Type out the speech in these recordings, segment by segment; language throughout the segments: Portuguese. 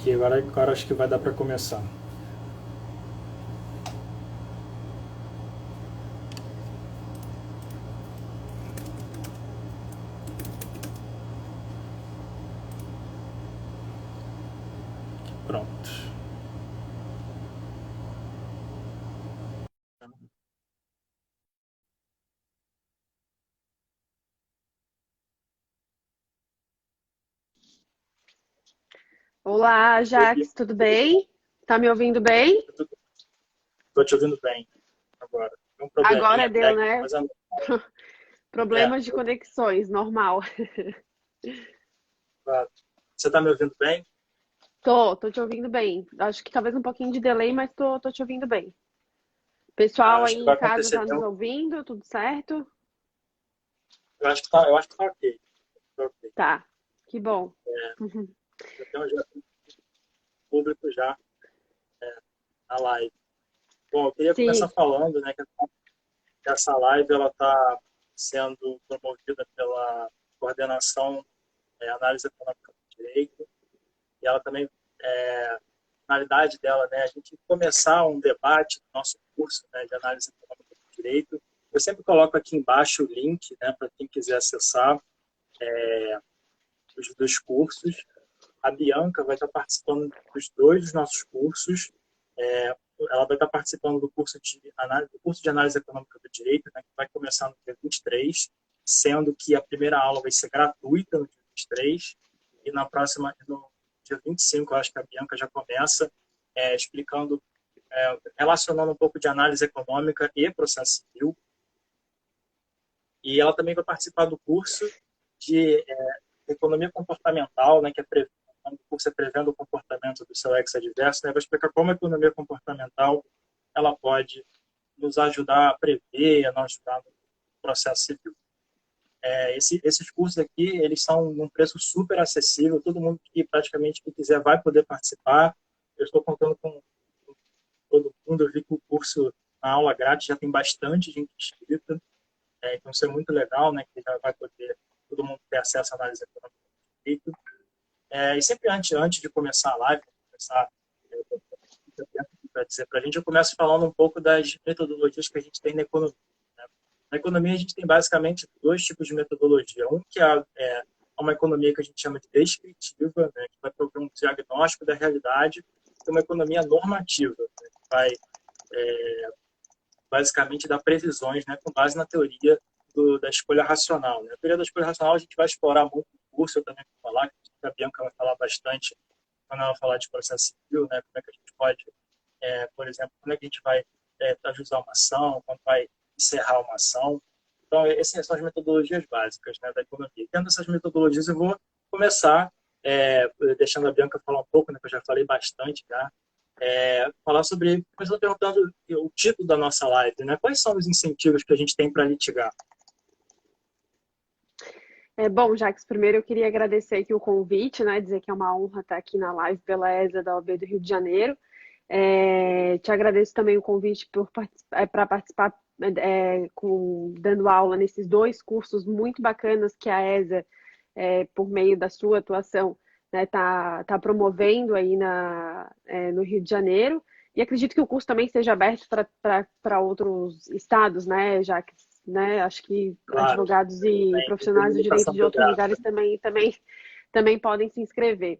aqui, agora acho que vai dar para começar. Pronto. Olá, Oi, Jax, tudo bem? Tá me ouvindo bem? estou te ouvindo bem agora. Tem um Agora probleminha deu, técnico, né? mas é, Problemas de conexões, normal. claro. Você está me ouvindo bem? Tô te ouvindo bem. Acho que talvez um pouquinho de delay, mas tô te ouvindo bem. Pessoal aí Acho que em vai casa acontecer. tá nos ouvindo? Tudo certo? Eu acho que tá ok. Tá ok. Tá, que bom. Já tem um público já na live. Bom, eu queria começar Sim. falando, né, que essa live ela está sendo promovida pela coordenação análise econômica do direito, e ela também, a finalidade dela, né, a gente começar um debate no nosso curso, né, de análise econômica do direito. Eu sempre coloco aqui embaixo o link, né, para quem quiser acessar os dois cursos. A Bianca vai estar participando dos dois dos nossos cursos. É, ela vai estar participando do curso de análise econômica do direito, né, que vai começar no dia 23, sendo que a primeira aula vai ser gratuita no dia 23, e na próxima, no dia 25, eu acho que a Bianca já começa explicando, relacionando um pouco de análise econômica e processo civil. E ela também vai participar do curso de economia comportamental, né, que o curso é prevendo o comportamento do seu ex-adverso, né, vai explicar como a economia comportamental ela pode nos ajudar a prever, a nos ajudar no processo civil. Esses cursos aqui, eles são num preço super acessível, todo mundo que praticamente que quiser vai poder participar. Eu estou contando com todo mundo, eu vi que o curso, na aula grátis, já tem bastante gente inscrita, então isso é muito legal, né, que já vai poder todo mundo ter acesso à análise econômica do direito. E sempre antes de começar a live, começar para dizer para a gente, eu começo falando um pouco das metodologias que a gente tem na economia. Né? Na economia, a gente tem basicamente dois tipos de metodologia. Um que é uma economia que a gente chama de descritiva, né, que vai prover um diagnóstico da realidade, e uma economia normativa, né, que vai basicamente dar previsões, né, com base na teoria da escolha racional. Né? A teoria da escolha racional a gente vai explorar muito no curso, eu também vou falar, que a Bianca vai falar bastante quando ela falar de processo civil, né, como é que a gente pode, por exemplo, como é que a gente vai ajustar uma ação, quando vai encerrar uma ação. Então, essas são as metodologias básicas, né, da economia. Dentro dessas metodologias, eu vou começar deixando a Bianca falar um pouco, né, que eu já falei bastante já, falar sobre, começando perguntando o título da nossa live, né, quais são os incentivos que a gente tem para litigar? Bom, Jax, primeiro eu queria agradecer aqui o convite, né? Dizer que é uma honra estar aqui na live pela ESA da OAB do Rio de Janeiro. Te agradeço também o convite para participar dando aula nesses dois cursos muito bacanas que a ESA, por meio da sua atuação, né, tá promovendo aí no Rio de Janeiro. E acredito que o curso também seja aberto para outros estados, né, já que, né, acho que Claro, advogados e tem profissionais do direito limitação de outros geográfica. lugares também podem se inscrever.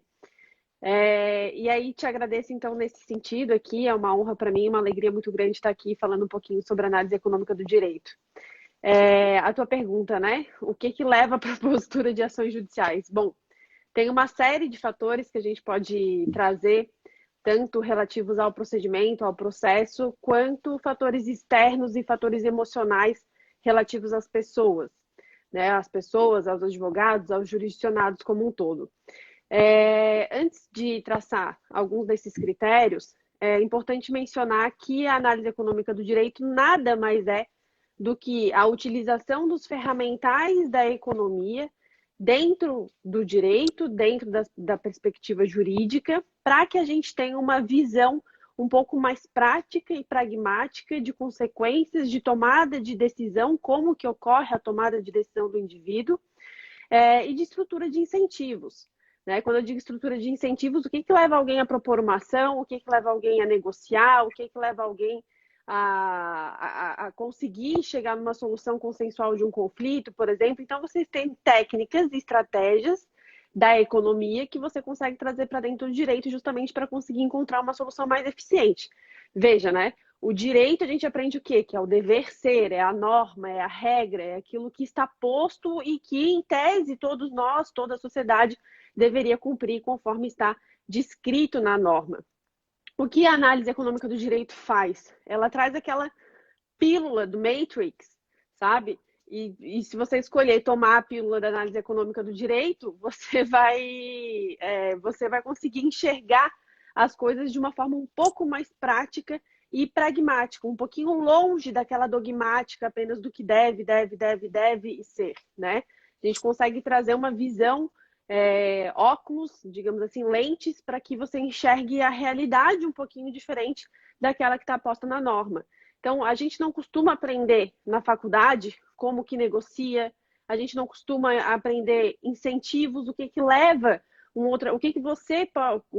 E aí te agradeço então nesse sentido aqui, é uma honra para mim, uma alegria muito grande estar aqui falando um pouquinho sobre análise econômica do direito. A tua pergunta, né? O que que leva para a postura de ações judiciais? Bom, tem uma série de fatores que a gente pode trazer, tanto relativos ao procedimento, ao processo, quanto fatores externos e fatores emocionais relativos às pessoas, né? Às pessoas, aos advogados, aos jurisdicionados como um todo. Antes de traçar alguns desses critérios, é importante mencionar que a análise econômica do direito nada mais é do que a utilização dos ferramentais da economia dentro do direito, dentro da perspectiva jurídica, para que a gente tenha uma visão um pouco mais prática e pragmática de consequências de tomada de decisão, como que ocorre a tomada de decisão do indivíduo, e de estrutura de incentivos. né? Quando eu digo estrutura de incentivos, o que leva alguém a propor uma ação, o que leva alguém a negociar, o que leva alguém a conseguir chegar numa solução consensual de um conflito, por exemplo. Então, vocês têm técnicas e estratégias da economia que você consegue trazer para dentro do direito justamente para conseguir encontrar uma solução mais eficiente. Veja, né? O direito a gente aprende o quê? Que é o dever ser, é a norma, é a regra, é aquilo que está posto e que, em tese, todos nós, toda a sociedade deveria cumprir conforme está descrito na norma. O que a análise econômica do direito faz? Ela traz aquela pílula do Matrix, sabe? E se você escolher tomar a pílula da análise econômica do direito, você vai conseguir enxergar as coisas de uma forma um pouco mais prática e pragmática, um pouquinho longe daquela dogmática apenas do que deve ser, né? A gente consegue trazer uma visão, óculos, digamos assim, lentes, para que você enxergue a realidade um pouquinho diferente daquela que está posta na norma. Então, a gente não costuma aprender na faculdade como que negocia, a gente não costuma aprender incentivos, o que leva o que você,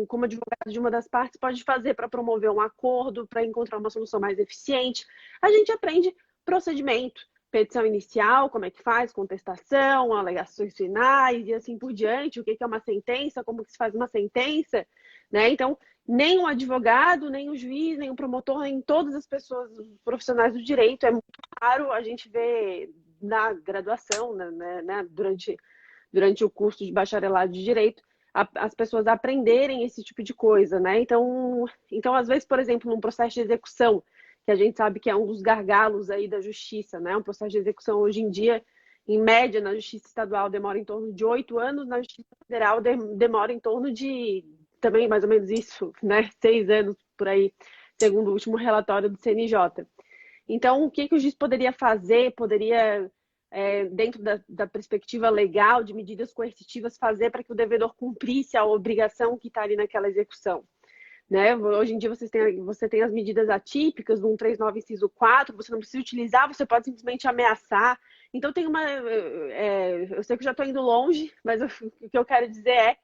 como advogado de uma das partes, pode fazer para promover um acordo, para encontrar uma solução mais eficiente. A gente aprende procedimento, petição inicial, como é que faz, contestação, alegações finais e assim por diante, o que é uma sentença, como que se faz uma sentença, né? Então, nem o advogado, nem o juiz, nem o promotor, nem todas as pessoas, os profissionais do direito, é muito raro a gente ver na graduação, né, durante o curso de bacharelado de direito, as pessoas aprenderem esse tipo de coisa, né? Então, às vezes, por exemplo, num processo de execução, que a gente sabe que é um dos gargalos aí da justiça, né? Um processo de execução hoje em dia, em média, na justiça estadual demora em torno de 8 anos, na justiça federal demora em torno de, também mais ou menos isso, né? 6 anos por aí, segundo o último relatório do CNJ. Então, o que o juiz poderia fazer, dentro da perspectiva legal, de medidas coercitivas, fazer para que o devedor cumprisse a obrigação que está ali naquela execução? Né? Hoje em dia você tem as medidas atípicas do 139, inciso 4, você não precisa utilizar, você pode simplesmente ameaçar. Então tem eu sei que eu já estou indo longe, mas o que eu quero dizer é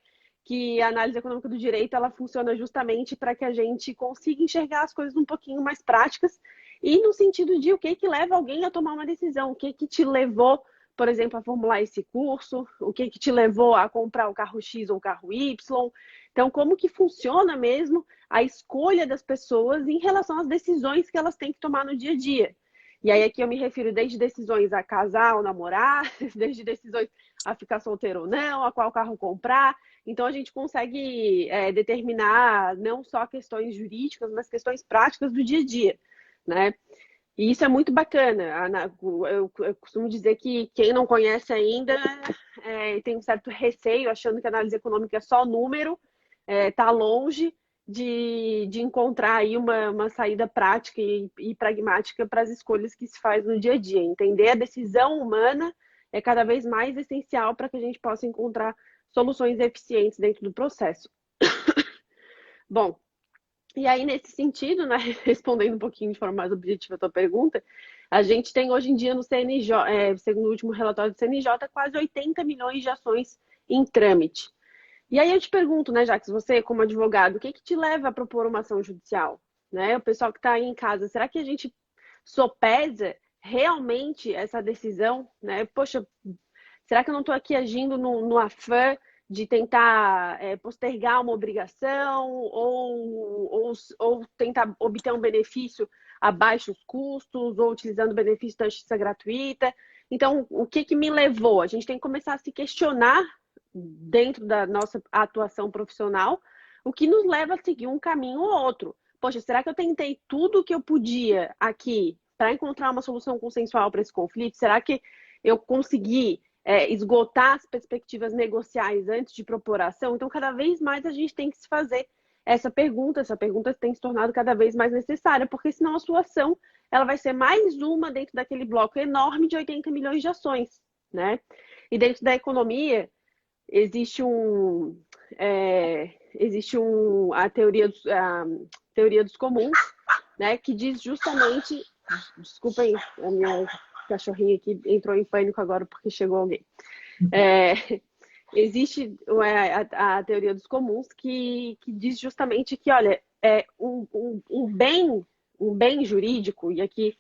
que a análise econômica do direito ela funciona justamente para que a gente consiga enxergar as coisas um pouquinho mais práticas e no sentido de o que leva alguém a tomar uma decisão, o que te levou, por exemplo, a formular esse curso, o que te levou a comprar o carro X ou o carro Y. Então, como que funciona mesmo a escolha das pessoas em relação às decisões que elas têm que tomar no dia a dia. E aí aqui eu me refiro desde decisões a casar ou namorar, desde decisões a ficar solteiro ou não, a qual carro comprar. Então, a gente consegue determinar não só questões jurídicas, mas questões práticas do dia a dia, né? E isso é muito bacana. Eu costumo dizer que quem não conhece ainda tem um certo receio, achando que a análise econômica é só número, está longe de encontrar aí uma saída prática e pragmática para as escolhas que se faz no dia a dia. Entender a decisão humana é cada vez mais essencial para que a gente possa encontrar soluções eficientes dentro do processo. Bom, e aí nesse sentido, né, respondendo um pouquinho de forma mais objetiva a tua pergunta, a gente tem hoje em dia no CNJ, segundo o último relatório do CNJ, quase 80 milhões de ações em trâmite. E aí eu te pergunto, né, Jacques, você como advogado, o que te leva a propor uma ação judicial? Né? O pessoal que está aí em casa, será que a gente sopesa realmente essa decisão? Né? Poxa, será que eu não estou aqui agindo no afã de tentar postergar uma obrigação ou tentar obter um benefício a baixos custos ou utilizando o benefício da justiça gratuita? Então, o que me levou? A gente tem que começar a se questionar dentro da nossa atuação profissional, o que nos leva a seguir um caminho ou outro. Poxa, será que eu tentei tudo o que eu podia aqui para encontrar uma solução consensual para esse conflito? Será que eu consegui esgotar as perspectivas negociais antes de propor a ação? Então, cada vez mais a gente tem que se fazer essa pergunta tem se tornado cada vez mais necessária, porque senão a sua ação ela vai ser mais uma dentro daquele bloco enorme de 80 milhões de ações, né? E dentro da economia, existe a teoria dos comuns, né, que diz justamente, desculpem, a minha cachorrinha aqui entrou em pânico agora porque chegou alguém. existe a teoria dos comuns que diz justamente que, olha, um bem jurídico, e aqui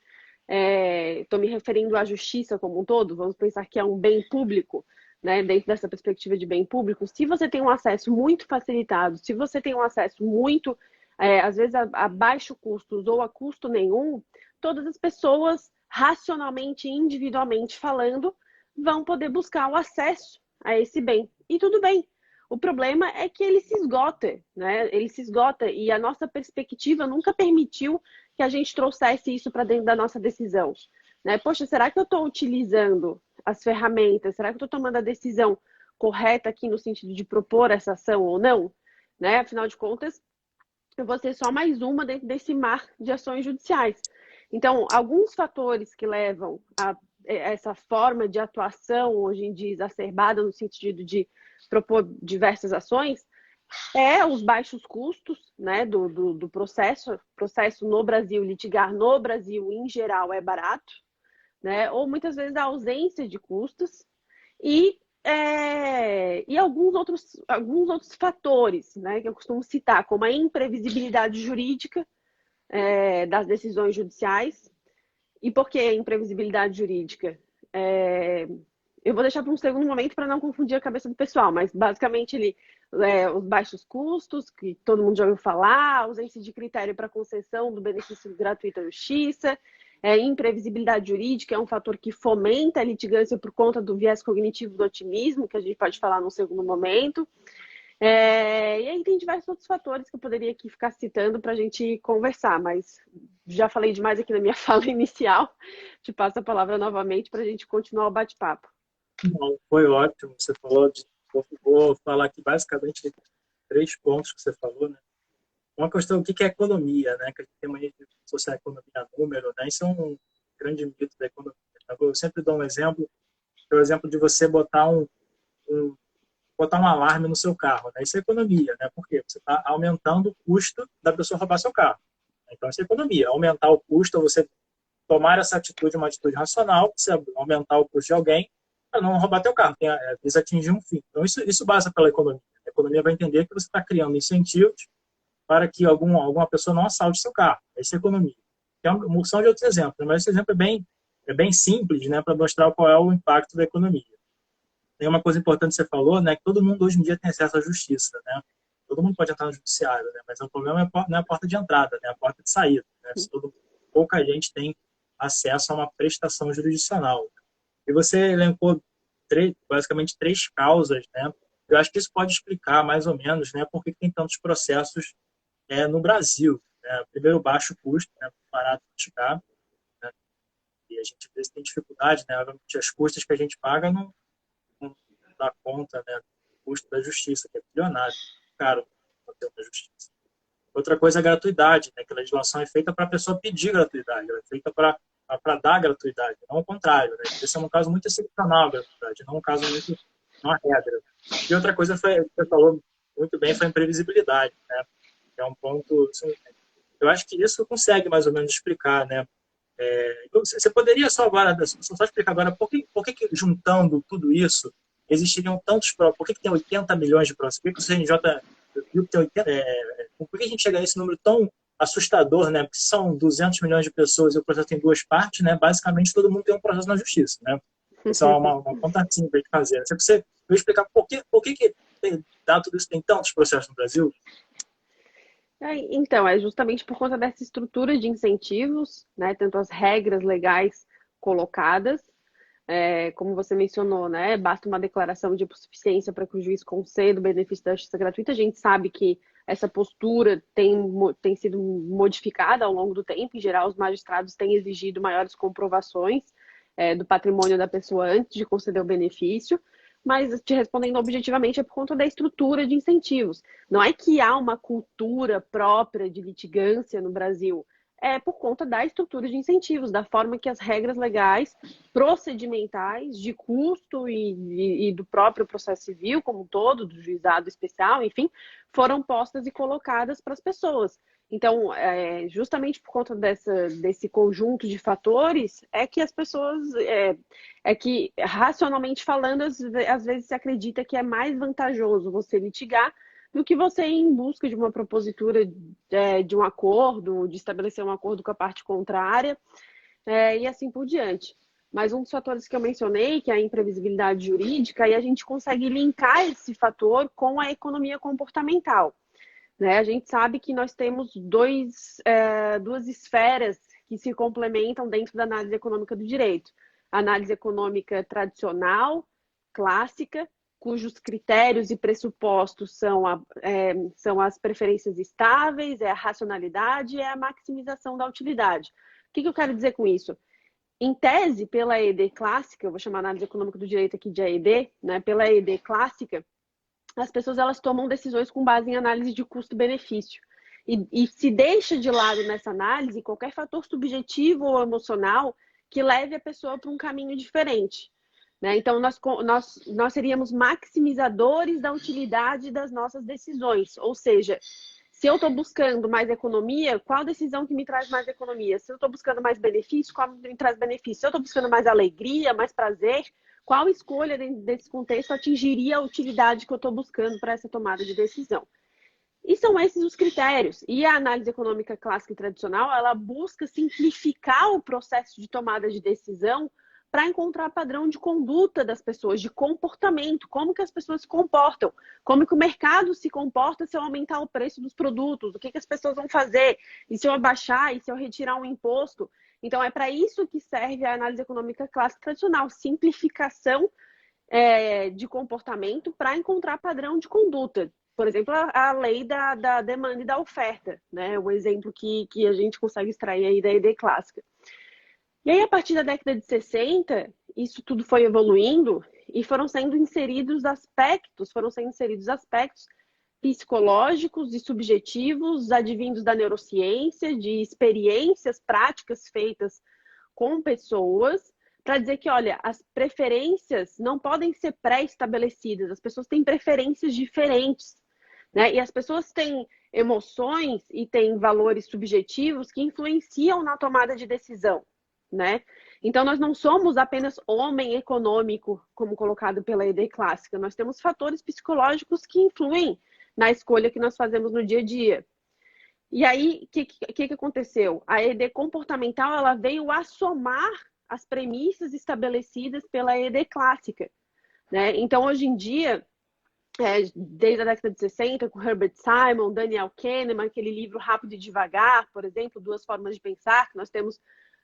estou me referindo à justiça como um todo, vamos pensar que é um bem público, né, dentro dessa perspectiva de bem público. Se você tem um acesso muito facilitado, se você tem um acesso muito, às vezes, a baixo custos ou a custo nenhum, todas as pessoas, racionalmente, individualmente falando, vão poder buscar o acesso a esse bem. E tudo bem. O problema é que ele se esgota, né? Ele se esgota e a nossa perspectiva nunca permitiu que a gente trouxesse isso para dentro da nossa decisão, né? Poxa, será que eu estou utilizando as ferramentas? Será que eu estou tomando a decisão correta aqui no sentido de propor essa ação ou não? Né? Afinal de contas, eu vou ser só mais uma dentro desse mar de ações judiciais. Então, alguns fatores que levam a essa forma de atuação hoje em dia exacerbada no sentido de propor diversas ações os baixos custos, né, do processo. Processo no Brasil, litigar no Brasil em geral é barato, né? Ou muitas vezes a ausência de custos e alguns outros fatores, né, que eu costumo citar, como a imprevisibilidade jurídica das decisões judiciais. E por que a imprevisibilidade jurídica? Eu vou deixar para um segundo momento para não confundir a cabeça do pessoal, mas basicamente os baixos custos, que todo mundo já ouviu falar, a ausência de critério para concessão do benefício gratuito à justiça, imprevisibilidade jurídica é um fator que fomenta a litigância por conta do viés cognitivo do otimismo, que a gente pode falar num segundo momento. E aí tem diversos outros fatores que eu poderia aqui ficar citando para a gente conversar, mas já falei demais aqui na minha fala inicial. Te passo a palavra novamente para a gente continuar o bate-papo. Não, foi ótimo. Você falou vou falar aqui basicamente 3 pontos que você falou, né? Uma questão, o que é economia, né? Que a gente tem mania de associar a economia a número, né? Isso é um grande mito da economia. Eu sempre dou um exemplo, que é o exemplo de você botar botar um alarme no seu carro, né? Isso é economia, né? Por quê? Você está aumentando o custo da pessoa roubar seu carro. Então, isso é economia. Aumentar o custo, você tomar essa atitude, uma atitude racional, você aumentar o custo de alguém para não roubar teu carro, visa atingir um fim. Então, isso basa pela economia. A economia vai entender que você está criando incentivos para que alguma pessoa não assalte seu carro. Essa é a economia. Tem uma moção de outros exemplos, mas esse exemplo é bem simples, né, para mostrar qual é o impacto da economia. Tem uma coisa importante que você falou, né, que todo mundo hoje em dia tem acesso à justiça, né? Todo mundo pode entrar no judiciário, né? Mas o problema não é a porta de entrada, né? É a porta de saída, né? Pouca gente tem acesso a uma prestação jurisdicional. E você elencou basicamente 3 causas, né? Eu acho que isso pode explicar mais ou menos, né, por que tem tantos processos no Brasil. Né? Primeiro, baixo custo, né, barato de litigar, né? E a gente às vezes tem dificuldade, né? As custas que a gente paga não dá conta, né, do custo da justiça, que é bilionário, caro o tempo da justiça. Outra coisa é a gratuidade, né, que a legislação é feita para a pessoa pedir gratuidade, ela é feita para dar gratuidade, não o contrário. Né? Esse é um caso muito excepcional, a gratuidade, não um caso muito, uma regra. E outra coisa foi, que você falou muito bem, foi a imprevisibilidade, né? É um ponto, assim, eu acho que isso consegue mais ou menos explicar, né? Então, você poderia só explicar agora por que juntando tudo isso existiriam tantos processos, por que tem 80 milhões de processos, por que o CNJ viu que tem 80, por que a gente chega nesse número tão assustador, né? Porque são 200 milhões de pessoas e o processo tem 2 partes, né? Basicamente todo mundo tem um processo na justiça, né? Isso é uma conta simples de fazer. Você vai explicar por que dado tudo isso tem tantos processos no Brasil? Então, é justamente por conta dessa estrutura de incentivos, né? Tanto as regras legais colocadas, como você mencionou, né? Basta uma declaração de hipossuficiência para que o juiz conceda o benefício da justiça gratuita. A gente sabe que essa postura tem sido modificada ao longo do tempo. Em geral, os magistrados têm exigido maiores comprovações do patrimônio da pessoa antes de conceder o benefício. Mas, te respondendo objetivamente, é por conta da estrutura de incentivos. Não é que há uma cultura própria de litigância no Brasil. É por conta da estrutura de incentivos, da forma que as regras legais, procedimentais, de custo e do próprio processo civil como um todo, do juizado especial, enfim, foram postas e colocadas para as pessoas. Então, justamente por conta desse conjunto de fatores, é que as pessoas, que racionalmente falando, às vezes se acredita que é mais vantajoso você litigar do que você ir em busca de uma propositura de um acordo, de estabelecer um acordo com a parte contrária, e assim por diante. Mas um dos fatores que eu mencionei, que é a imprevisibilidade jurídica, aí a gente consegue linkar esse fator com a economia comportamental. Né? A gente sabe que nós temos duas esferas que se complementam dentro da análise econômica do direito. A análise econômica tradicional, clássica, cujos critérios e pressupostos são as preferências estáveis, é a racionalidade e é a maximização da utilidade. O que eu quero dizer com isso? Em tese, pela ED clássica, eu vou chamar a análise econômica do direito aqui de AED, né? Pela ED clássica, as pessoas elas tomam decisões com base em análise de custo-benefício. E se deixa de lado nessa análise qualquer fator subjetivo ou emocional que leve a pessoa para um caminho diferente. Né? Então, nós seríamos maximizadores da utilidade das nossas decisões. Ou seja, se eu estou buscando mais economia, qual decisão que me traz mais economia? Se eu estou buscando mais benefício, qual me traz benefício? Se eu estou buscando mais alegria, mais prazer, qual escolha dentro desse contexto atingiria a utilidade que eu estou buscando para essa tomada de decisão? E são esses os critérios. E a análise econômica clássica e tradicional, ela busca simplificar o processo de tomada de decisão para encontrar padrão de conduta das pessoas, de comportamento, como que as pessoas se comportam, como que o mercado se comporta se eu aumentar o preço dos produtos, o que as pessoas vão fazer, e se eu abaixar, e se eu retirar um imposto. Então, é para isso que serve a análise econômica clássica tradicional, simplificação de comportamento para encontrar padrão de conduta. Por exemplo, a lei da demanda e da oferta, né? O exemplo que a gente consegue extrair aí da ED clássica. E aí, a partir da década de 60, isso tudo foi evoluindo e foram sendo inseridos aspectos psicológicos e subjetivos, advindos da neurociência, de experiências práticas feitas com pessoas, para dizer que, olha, as preferências não podem ser pré-estabelecidas, as pessoas têm preferências diferentes, né? E as pessoas têm emoções e têm valores subjetivos que influenciam na tomada de decisão. Né? Então, nós não somos apenas homem econômico, como colocado pela ED clássica. Nós temos fatores psicológicos que influem na escolha que nós fazemos no dia a dia. E aí, o que aconteceu? A ED comportamental ela veio a somar as premissas estabelecidas pela ED clássica. Né? Então, hoje em dia, desde a década de 60, com Herbert Simon, Daniel Kahneman, aquele livro Rápido e Devagar, por exemplo, Duas Formas de Pensar, que nós temos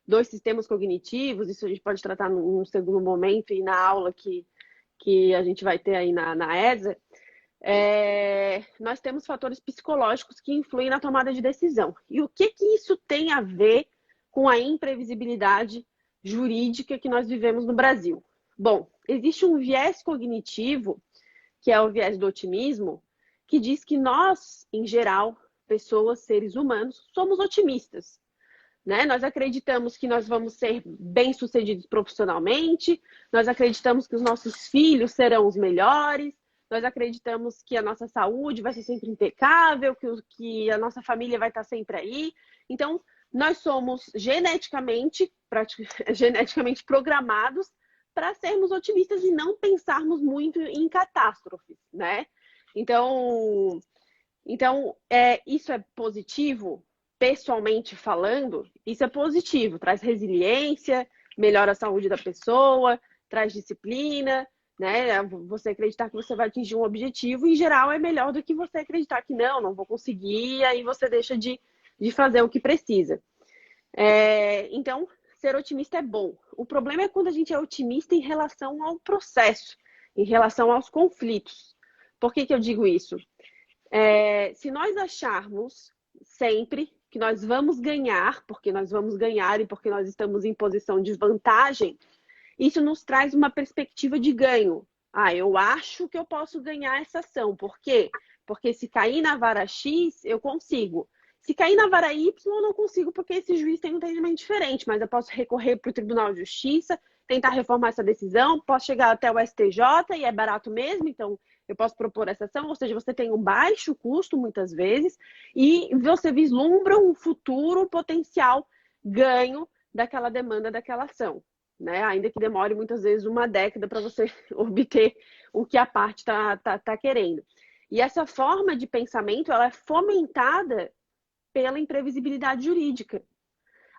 2 sistemas cognitivos, isso a gente pode tratar num segundo momento e na aula que a gente vai ter aí na ESA, nós temos fatores psicológicos que influem na tomada de decisão. E o que isso tem a ver com a imprevisibilidade jurídica que nós vivemos no Brasil? Bom, existe um viés cognitivo, que é o viés do otimismo, que diz que nós, em geral, pessoas, seres humanos, somos otimistas. Né? Nós acreditamos que nós vamos ser bem-sucedidos profissionalmente, nós acreditamos que os nossos filhos serão os melhores, nós acreditamos que a nossa saúde vai ser sempre impecável, que a nossa família vai estar sempre aí. Então, nós somos geneticamente programados para sermos otimistas e não pensarmos muito em catástrofes, né? Então isso é positivo? Pessoalmente falando, isso é positivo, traz resiliência, melhora a saúde da pessoa, traz disciplina, né? Você acreditar que você vai atingir um objetivo, em geral, é melhor do que você acreditar que não vou conseguir, aí você deixa de fazer o que precisa. Então, ser otimista é bom. O problema é quando a gente é otimista em relação ao processo, em relação aos conflitos. Por que eu digo isso? Se nós acharmos sempre que nós vamos ganhar, porque nós vamos ganhar e porque nós estamos em posição de vantagem, isso nos traz uma perspectiva de ganho. Eu acho que eu posso ganhar essa ação. Por quê? Porque se cair na vara X, eu consigo. Se cair na vara Y, eu não consigo, porque esse juiz tem um entendimento diferente, mas eu posso recorrer para o Tribunal de Justiça, tentar reformar essa decisão, posso chegar até o STJ e é barato mesmo, então eu posso propor essa ação, ou seja, você tem um baixo custo, muitas vezes, e você vislumbra um futuro potencial ganho daquela demanda daquela ação, né? Ainda que demore muitas vezes uma década para você obter o que a parte está querendo. E essa forma de pensamento, ela é fomentada pela imprevisibilidade jurídica.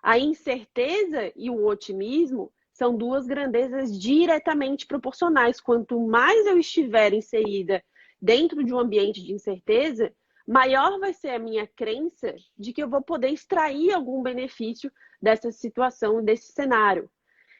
A incerteza e o otimismo são duas grandezas diretamente proporcionais. Quanto mais eu estiver inserida dentro de um ambiente de incerteza, maior vai ser a minha crença de que eu vou poder extrair algum benefício dessa situação, desse cenário.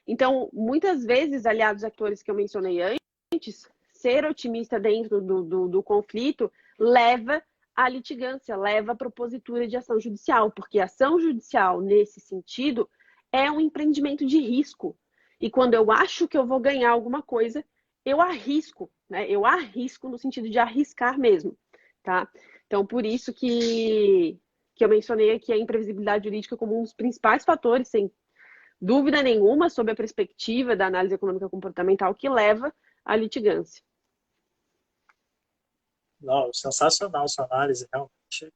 Então, muitas vezes, aliados às fatores que eu mencionei antes, ser otimista dentro do conflito leva à litigância, leva à propositura de ação judicial, porque a ação judicial, nesse sentido, é um empreendimento de risco. E quando eu acho que eu vou ganhar alguma coisa, eu arrisco, né? Eu arrisco no sentido de arriscar mesmo, tá? Então, por isso que eu mencionei aqui a imprevisibilidade jurídica como um dos principais fatores, sem dúvida nenhuma, sob a perspectiva da análise econômica comportamental que leva à litigância. Não, sensacional sua análise, realmente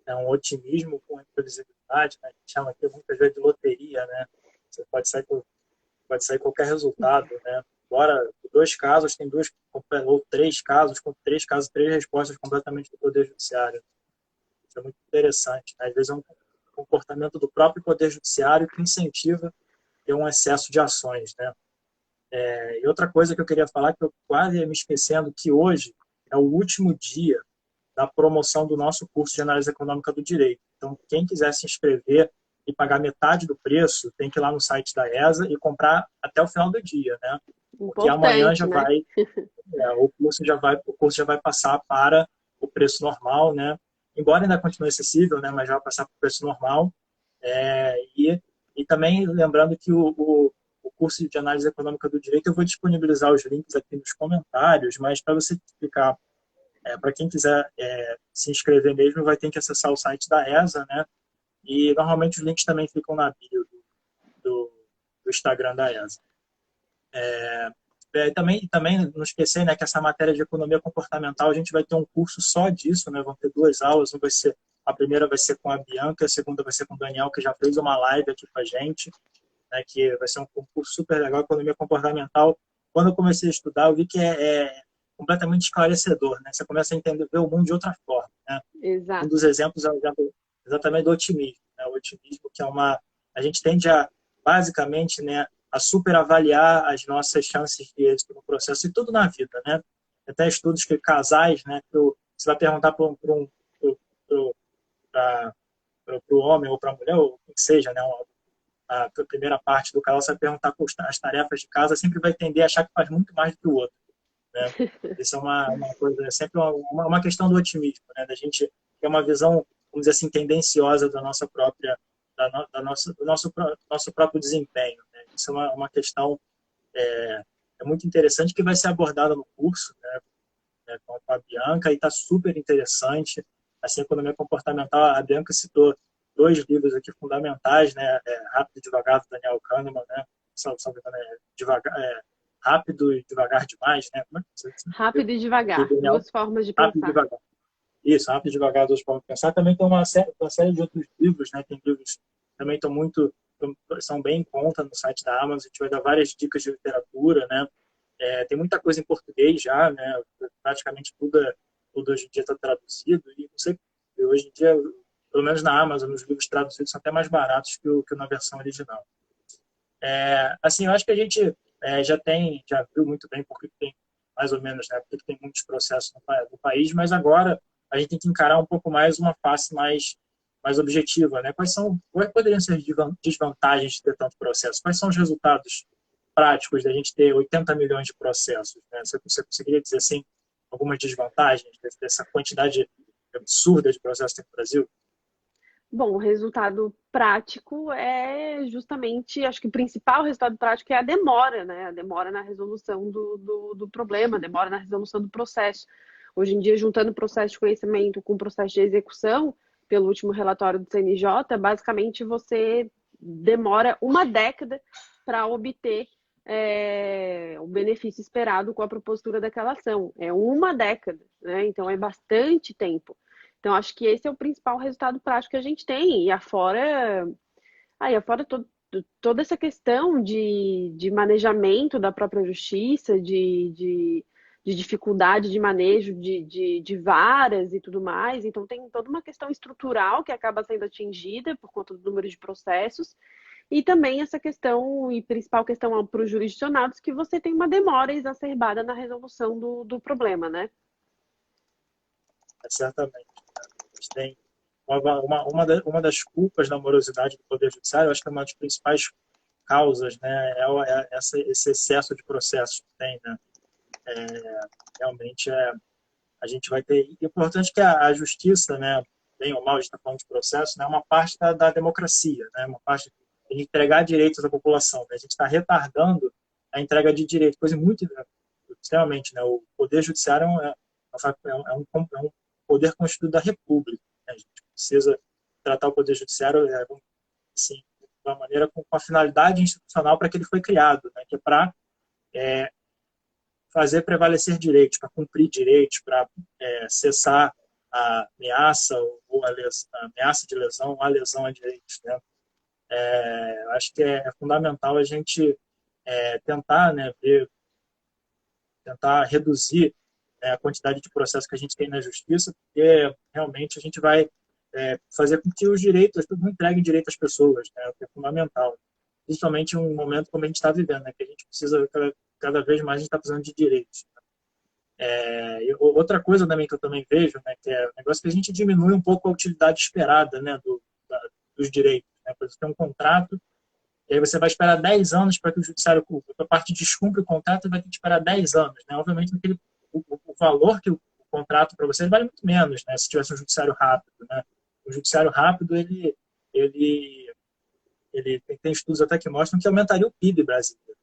é um otimismo com imprevisibilidade, né? A gente chama aqui muitas vezes de loteria, né? Você pode sair qualquer resultado, né? Agora, dois casos, tem duas ou três casos, com três casos, três respostas completamente do Poder Judiciário. Isso é muito interessante, né? Às vezes é um comportamento do próprio Poder Judiciário que incentiva ter um excesso de ações, né? E outra coisa que eu queria falar, que eu quase ia me esquecendo, que hoje é o último dia da promoção do nosso curso de análise econômica do direito. Então, quem quiser se inscrever e pagar metade do preço, tem que ir lá no site da ESA e comprar até o final do dia, né? Porque amanhã já vai, o curso já vai passar para o preço normal, né? Embora ainda continue acessível, né? Mas já vai passar para o preço normal. E também lembrando que o curso de análise econômica do direito, eu vou disponibilizar os links aqui nos comentários, mas para você explicar, para quem quiser se inscrever mesmo, vai ter que acessar o site da ESA, né? E normalmente os links também ficam na bio do Instagram da ESA. Também não esquecer, né, que essa matéria de economia comportamental, a gente vai ter um curso só disso, né? Vão ter duas aulas, a primeira vai ser com a Bianca, a segunda vai ser com o Daniel, que já fez uma live aqui com a gente, né, que vai ser um curso super legal, economia comportamental. Quando eu comecei a estudar, eu vi que é completamente esclarecedor, né? Você começa a entender, ver o mundo de outra forma, né? Exato. Um dos exemplos é o exemplo exatamente do otimismo, né? O otimismo que a gente tende a, basicamente, né, a superavaliar as nossas chances de êxito no processo, e tudo na vida, né? Até estudos que casais, né, que você vai perguntar para o homem ou para a mulher, ou quem seja, né, a primeira parte do casal, você vai perguntar as tarefas de casa, sempre vai tender a achar que faz muito mais do que o outro, né? Isso é uma coisa, é sempre uma questão do otimismo, né? Da gente ter uma visão, vamos dizer assim, tendenciosa da nossa própria, do nosso próprio desempenho, né? Isso é uma questão muito interessante, que vai ser abordada no curso, né, com a Bianca, e está super interessante. Assim, economia comportamental, a Bianca citou dois livros aqui fundamentais, né? Rápido e Devagar, do Daniel Kahneman, né? Rápido e Devagar Demais, né? Como é que você diz? Rápido e devagar, duas formas de Rápido e pensar. Devagar. Isso, Rápido e Devagar, duas formas de pensar. Também tem uma série de outros livros, né? Tem livros que também são bem em conta no site da Amazon. A gente vai dar várias dicas de literatura, né? Tem muita coisa em português já, né? Praticamente tudo hoje em dia está traduzido, e não sei, hoje em dia, pelo menos na Amazon, os livros traduzidos são até mais baratos que na versão original. Assim, eu acho que a gente já viu muito bem porque tem, mais ou menos, né, porque tem muitos processos no país, mas agora a gente tem que encarar um pouco mais uma face mais objetiva, né? Quais poderiam ser as desvantagens de ter tanto processo? Quais são os resultados práticos da gente ter 80 milhões de processos, né? Você conseguiria dizer, assim, algumas desvantagens dessa quantidade absurda de processos no Brasil? Bom, o resultado prático é justamente, acho que o principal resultado prático é a demora, né? A demora na resolução do problema, a demora na resolução do processo. Hoje em dia, juntando o processo de conhecimento com o processo de execução, pelo último relatório do CNJ, basicamente você demora uma década para obter o benefício esperado com a propositura daquela ação. É uma década, né? Então é bastante tempo. Então acho que esse é o principal resultado prático que a gente tem. E afora toda essa questão de manejamento da própria justiça, de dificuldade de manejo de varas e tudo mais. Então, tem toda uma questão estrutural que acaba sendo atingida por conta do número de processos. E também essa questão, e principal questão para os jurisdicionados, que você tem uma demora exacerbada na resolução do problema, né? Certamente. A gente tem uma das culpas da morosidade do Poder Judiciário, eu acho que é uma das principais causas, né, esse excesso de processos que tem, né? Realmente a gente vai ter. E é importante que a justiça, né, bem ou mal, a gente está falando de processo, né, é uma parte da democracia, né, uma parte de entregar direitos à população. Né? A gente está retardando a entrega de direitos, coisa muito, extremamente, né? O Poder Judiciário é um poder constituído da República. Né? A gente precisa tratar o Poder Judiciário assim, de uma maneira com a finalidade institucional para que ele foi criado, né? Que é para fazer prevalecer direitos, para cumprir direitos, para cessar a ameaça ou a ameaça de lesão ou a lesão a direitos. Né? Acho que é fundamental a gente tentar, né, tentar reduzir, né, a quantidade de processos que a gente tem na justiça, porque realmente a gente vai fazer com que os direitos, não entreguem direito às pessoas, né, o que é fundamental. Principalmente em um momento como a gente está vivendo, né, que a gente precisa, cada vez mais, a gente está precisando de direitos. E outra coisa também que eu também vejo, né, que é o negócio que a gente diminui um pouco a utilidade esperada, né, dos direitos. Né? Por exemplo, tem um contrato, e aí você vai esperar 10 anos para que o judiciário cumpra. A parte descumpre o contrato e vai ter que esperar 10 anos. Né? Obviamente, o valor que o contrato para você vale muito menos, né? Se tivesse um judiciário rápido. Né? O judiciário rápido, ele tem estudos até que mostram que aumentaria o PIB brasileiro.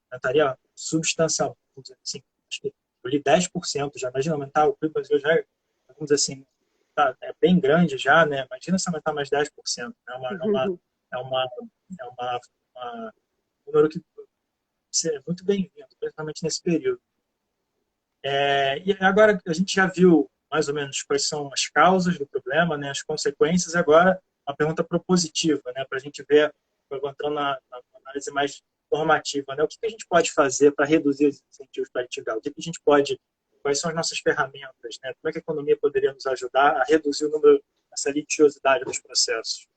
Aumentaria substancialmente, vamos dizer assim, acho que eu li 10% já. Imagina aumentar o PIB brasileiro já, vamos dizer assim, é bem grande já, né? Imagina se aumentar mais 10%. Né? É um número que é muito bem-vindo, principalmente nesse período. E agora a gente já viu mais ou menos quais são as causas do problema, né, as consequências, e agora uma pergunta propositiva, né, para a gente ver, entrando na análise mais normativa, né, o que a gente pode fazer para reduzir os incentivos para litigar? O que a gente pode, quais são as nossas ferramentas? Né, como é que a economia poderia nos ajudar a reduzir o número, essa litigiosidade dos processos?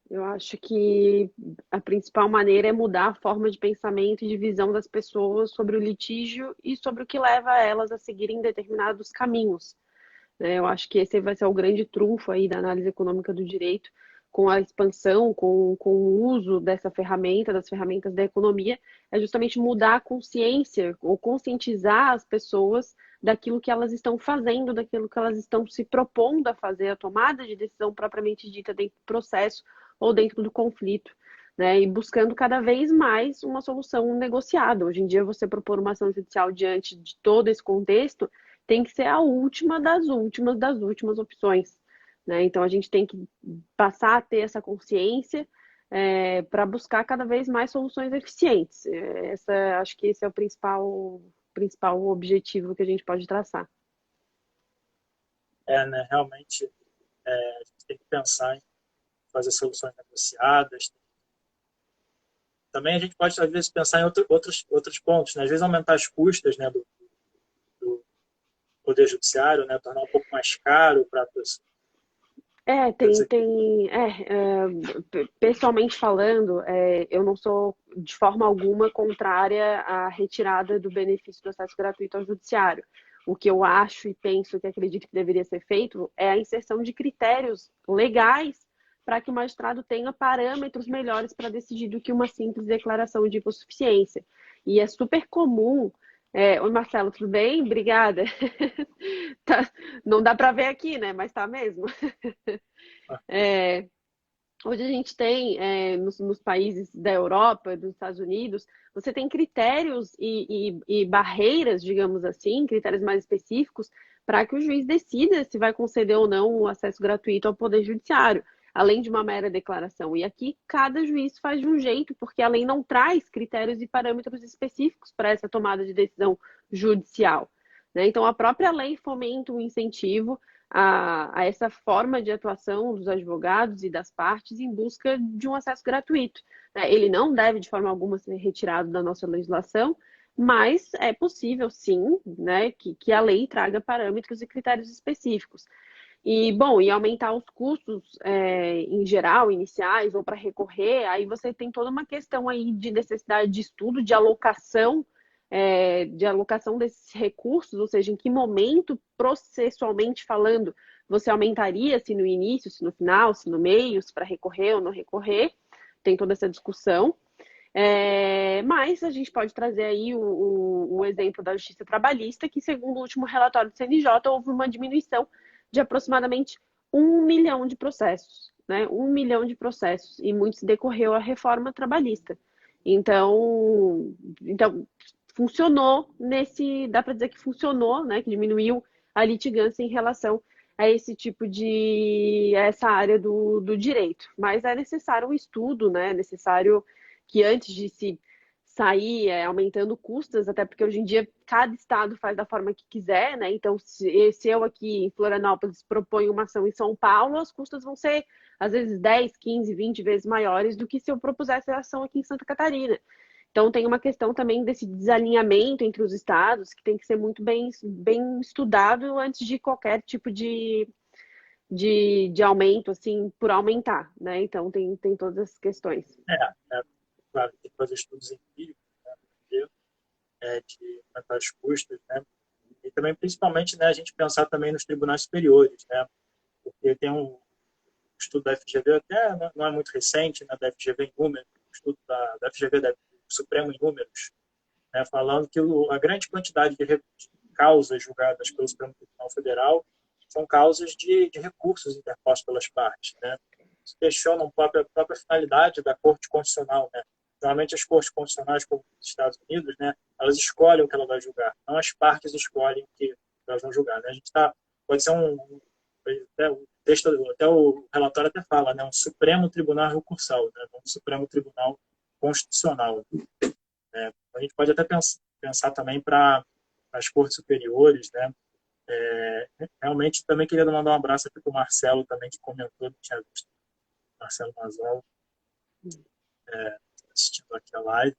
Eu acho que a principal maneira é mudar a forma de pensamento e de visão das pessoas sobre o litígio e sobre o que leva elas a seguirem determinados caminhos. Né? Eu acho que esse vai ser o grande trunfo aí da análise econômica do direito, com a expansão, com o uso dessa ferramenta, das ferramentas da economia, é justamente mudar a consciência ou conscientizar as pessoas daquilo que elas estão fazendo, daquilo que elas estão se propondo a fazer, a tomada de decisão propriamente dita dentro do processo ou dentro do conflito. Né, e buscando cada vez mais uma solução negociada. Hoje em dia, você propor uma ação judicial diante de todo esse contexto tem que ser a última das últimas opções. Né? Então, a gente tem que passar a ter essa consciência para buscar cada vez mais soluções eficientes. Acho que esse é o principal objetivo que a gente pode traçar. Né, realmente, a gente tem que pensar em fazer soluções negociadas. Também a gente pode, às vezes, pensar em outros pontos. Né? Às vezes, aumentar as custas, né, do Poder Judiciário, né, tornar um pouco mais caro para a pessoa. Pessoalmente falando, eu não sou de forma alguma contrária à retirada do benefício do acesso gratuito ao judiciário. O que eu acho e penso que acredito que deveria ser feito é a inserção de critérios legais para que o magistrado tenha parâmetros melhores para decidir do que uma simples declaração de hipossuficiência. E é super comum. Oi, Marcelo, tudo bem? Obrigada. Tá, não dá para ver aqui, né? Mas tá mesmo. Hoje a gente tem, nos países da Europa, dos Estados Unidos, você tem critérios e barreiras, digamos assim, critérios mais específicos, para que o juiz decida se vai conceder ou não o acesso gratuito ao Poder Judiciário. além de uma mera declaração. E aqui cada juiz faz de um jeito, porque a lei não traz critérios e parâmetros específicos para essa tomada de decisão judicial, né? Então, a própria lei fomenta um incentivo a essa forma de atuação dos advogados e das partes em busca de um acesso gratuito, né? Ele não deve, de forma alguma, ser retirado da nossa legislação, mas é possível, sim, né, que a lei traga parâmetros e critérios específicos. E, bom, e aumentar os custos em geral, iniciais, ou para recorrer, aí você tem toda uma questão aí de necessidade de estudo, de alocação desses recursos, ou seja, em que momento, processualmente falando, você aumentaria, se no início, se no final, se no meio, se para recorrer ou não recorrer, tem toda essa discussão. Mas a gente pode trazer aí o exemplo da Justiça Trabalhista, que segundo o último relatório do CNJ, houve uma diminuição de aproximadamente 1 milhão de processos, né? 1 milhão de processos, e muito se decorreu a reforma trabalhista. Então funcionou dá para dizer que funcionou, né? Que diminuiu a litigância em relação a essa área do direito. Mas é necessário um estudo, né? É necessário que antes de se sair aumentando custas, até porque hoje em dia cada estado faz da forma que quiser, né? Então, se eu aqui em Florianópolis proponho uma ação em São Paulo, as custas vão ser, às vezes, 10, 15, 20 vezes maiores do que se eu propusesse a ação aqui em Santa Catarina. Então, tem uma questão também desse desalinhamento entre os estados, que tem que ser muito bem estudado antes de qualquer tipo de aumento, assim, por aumentar, né? Então, tem todas essas questões. Claro, tem que fazer estudos empíricos, né, de aumentar os custos, né? E também, principalmente, né, a gente pensar também nos tribunais superiores, né? Porque tem um estudo da FGV, até não é muito recente, né, da FGV em números, estudo da FGV, do Supremo em números, né, falando que a grande quantidade de causas julgadas pelo Supremo Tribunal Federal são causas de recursos interpostos pelas partes, né? Se questionam a própria finalidade da Corte Constitucional, né? Normalmente as cortes constitucionais, como nos Estados Unidos, né, elas escolhem o que ela vai julgar, não as partes escolhem o que elas vão julgar, né? A gente pode ser até o texto, até o relatório até fala, né, um Supremo Tribunal Recursal, né, um Supremo Tribunal Constitucional, né? A gente pode até pensar também para as cortes superiores, né? Realmente também queria mandar um abraço aqui para o Marcelo também, que comentou, que tinha visto, Marcelo Mazol, assistindo aqui a live.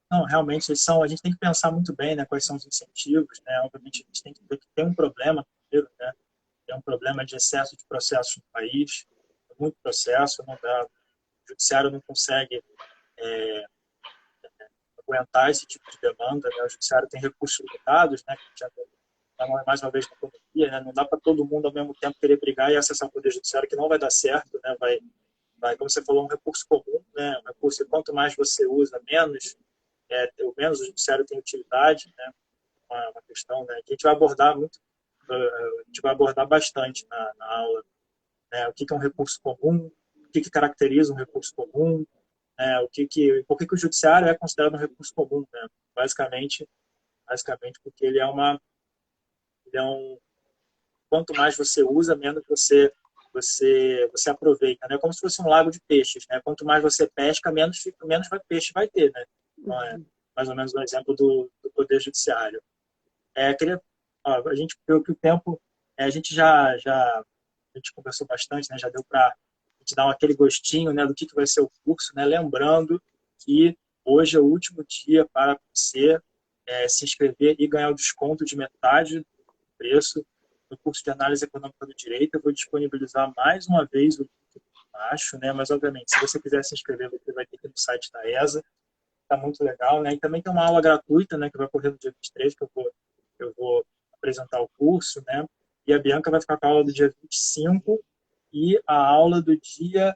Não, realmente a gente tem que pensar muito bem, né, quais são os incentivos, né? Obviamente a gente tem que ver que tem um problema primeiro, né? Tem um problema de excesso de processos no país, muito processo, não dá, o judiciário não consegue aguentar esse tipo de demanda, né? O judiciário tem recursos limitados, né? Mais uma vez na pandemia, né? Não dá para todo mundo ao mesmo tempo querer brigar e acessar o poder judiciário, que não vai dar certo, né? Como você falou, um recurso comum, né? Um recurso que quanto mais você usa, menos o judiciário tem utilidade, né? Uma questão, né, que a gente vai abordar a gente vai abordar bastante na aula, né? O que é um recurso comum, o que caracteriza um recurso comum, né? Por que o judiciário é considerado um recurso comum, né? Basicamente porque ele é quanto mais você usa, menos você aproveita, né? Como se fosse um lago de peixes, né? Quanto mais você pesca, menos peixe vai ter, né? Então, é mais ou menos um exemplo do poder judiciário. A gente viu que o tempo, a gente a gente conversou bastante, né? Já deu para a gente dar aquele gostinho, né, do que vai ser o curso, né? Lembrando que hoje é o último dia para você se inscrever e ganhar o desconto de metade do preço no curso de análise econômica do direito. Eu vou disponibilizar mais uma vez o link abaixo, né? Mas obviamente, se você quiser se inscrever, você vai ter que ir no site da ESA. Está muito legal, né? E também tem uma aula gratuita, né, que vai ocorrer no dia 23, que eu vou apresentar o curso, né? E a Bianca vai ficar com a aula do dia 25 e a aula do dia,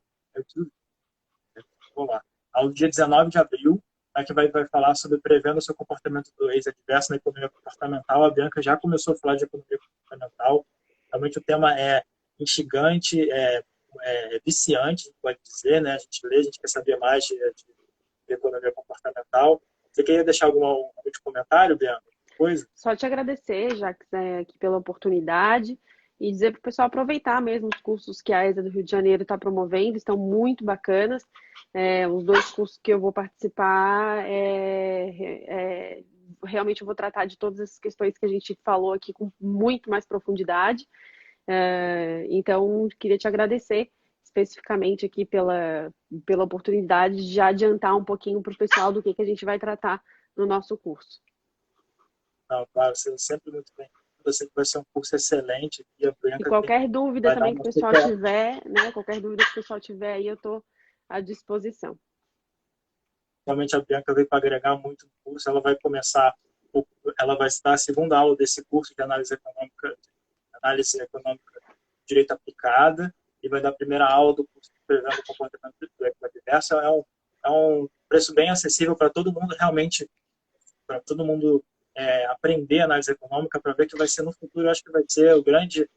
vou lá, a aula do dia 19 de abril, né, que vai falar sobre prevendo o seu comportamento do ex-adverso na economia comportamental. A Bianca já começou a falar de economia comportamental. Realmente o tema é instigante, viciante, pode dizer, né? A gente lê, a gente quer saber mais de economia comportamental. Você queria deixar algum comentário, Bianca? Coisa? Só te agradecer, Jacques, aqui pela oportunidade. e dizer para o pessoal aproveitar mesmo os cursos que a ESA do Rio de Janeiro está promovendo, estão muito bacanas. Os 2 cursos que eu vou participar, realmente eu vou tratar de todas as questões que a gente falou aqui com muito mais profundidade. Então, queria te agradecer especificamente aqui pela oportunidade de já adiantar um pouquinho para o pessoal do que a gente vai tratar no nosso curso. Não, claro, você é sempre muito bem. Eu sei que vai ser um curso excelente e a E Bianca qualquer dúvida vai dar também que o uma pessoal super. tiver, né? Qualquer dúvida que o pessoal tiver aí, eu estou à disposição. Realmente a Bianca veio para agregar muito no curso. Ela vai estar a segunda aula desse curso de análise econômica de direito aplicada, e vai dar a primeira aula do curso de Prevendo o Comportamento do Equidverso. É um preço bem acessível para todo mundo, realmente, para todo mundo aprender análise econômica, para ver que vai ser no futuro. Eu acho que vai ser grande,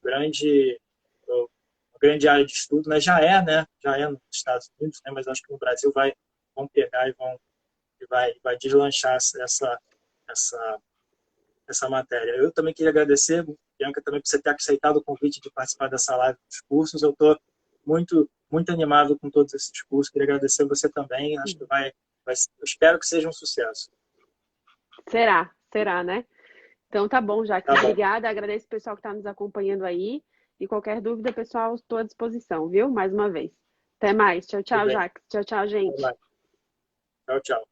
a grande área de estudo, né? Né? Já é nos Estados Unidos, né? Mas acho que no Brasil vão pegar vai deslanchar essa, essa matéria. Eu também queria agradecer, Bianca, também por você ter aceitado o convite de participar dessa live dos cursos. Eu estou muito animado com todos esses cursos. Queria agradecer você também. Acho que eu espero que seja um sucesso. Será, né? Então tá bom, Jaque. Tá bom. Obrigada. Agradeço o pessoal que está nos acompanhando aí. E qualquer dúvida, pessoal, estou à disposição, viu? Mais uma vez. Até mais. Tchau, Tudo tchau, bem. Jaque. Tchau, tchau, gente. Tchau, tchau.